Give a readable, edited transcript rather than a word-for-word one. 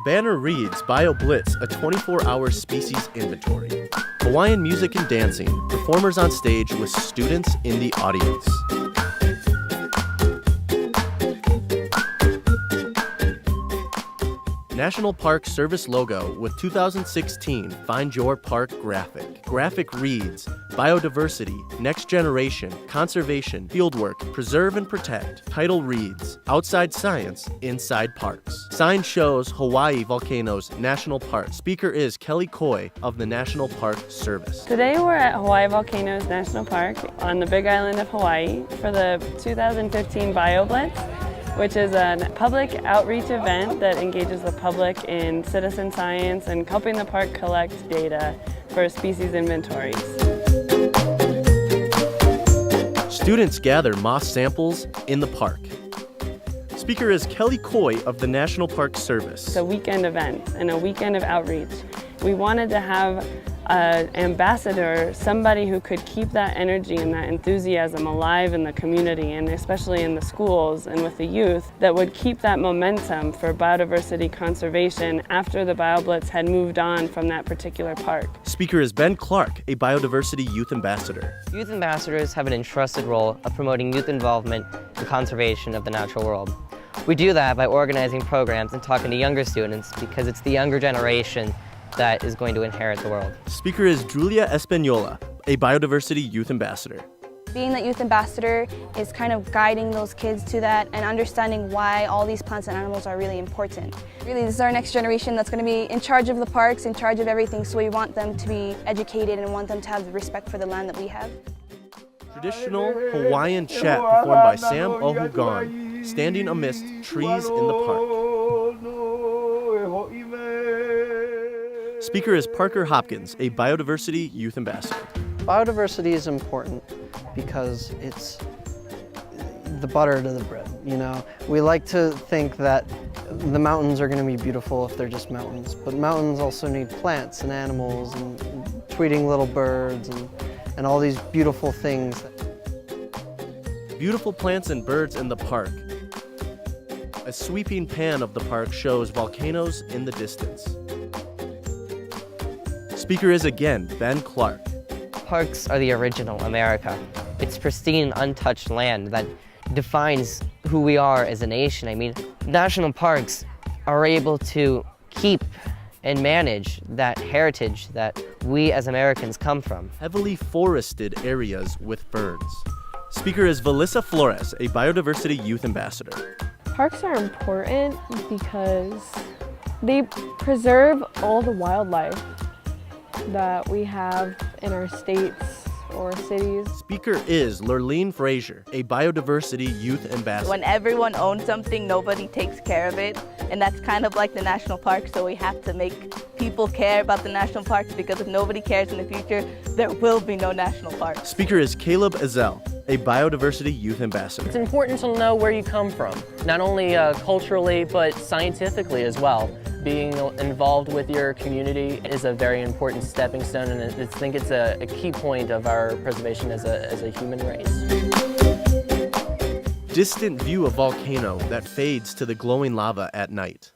banner reads, BioBlitz, a 24-hour species inventory. Hawaiian music and dancing, performers on stage with students in the audience. National Park Service logo with 2016 Find Your Park graphic. Graphic reads, Biodiversity, Next Generation, Conservation, Fieldwork, Preserve and Protect. Title reads, Outside Science, Inside Parks. Sign shows Hawaii Volcanoes National Park. Speaker is Kelly Coy of the National Park Service. Today we're at Hawaii Volcanoes National Park on the Big Island of Hawaii for the 2015 BioBlitz, which is a public outreach event that engages the public in citizen science and helping the park collect data for species inventories. Students gather moss samples in the park. Speaker is Kelly Coy of the National Park Service. It's a weekend event and a weekend of outreach. We wanted to have an ambassador, somebody who could keep that energy and that enthusiasm alive in the community, and especially in the schools and with the youth, that would keep that momentum for biodiversity conservation after the BioBlitz had moved on from that particular park. Speaker is Ben Clark, a Biodiversity Youth Ambassador. Youth ambassadors have an entrusted role of promoting youth involvement and conservation of the natural world. We do that by organizing programs and talking to younger students because it's the younger generation that is going to inherit the world. Speaker is Julia Espanola, a Biodiversity Youth Ambassador. Being that youth ambassador is kind of guiding those kids to that and understanding why all these plants and animals are really important. Really, this is our next generation that's going to be in charge of the parks, in charge of everything, so we want them to be educated and want them to have the respect for the land that we have. Traditional Hawaiian chant performed by Sam Ohugan, standing amidst trees in the park. Speaker is Parker Hopkins, a Biodiversity Youth Ambassador. Biodiversity is important because it's the butter to the bread, you know? We like to think that the mountains are going to be beautiful if they're just mountains, but mountains also need plants and animals and tweeting little birds and all these beautiful things. Beautiful plants and birds in the park. A sweeping pan of the park shows volcanoes in the distance. Speaker is again Ben Clark. Parks are the original America. It's pristine, untouched land that defines who we are as a nation. I mean, national parks are able to keep and manage that heritage that we as Americans come from. Heavily forested areas with ferns. Speaker is Valissa Flores, a Biodiversity Youth Ambassador. Parks are important because they preserve all the wildlife that we have in our states or cities. Speaker is Lurleen Frazier, a Biodiversity Youth Ambassador. When everyone owns something, nobody takes care of it, and that's kind of like the national park, so we have to make people care about the national parks, because if nobody cares in the future, there will be no national park. Speaker is Caleb Ezelle, a Biodiversity Youth Ambassador. It's important to know where you come from, not only culturally, but scientifically as well. Being involved with your community is a very important stepping stone, and I think it's a key point of our preservation as a human race. Distant view of volcano that fades to the glowing lava at night.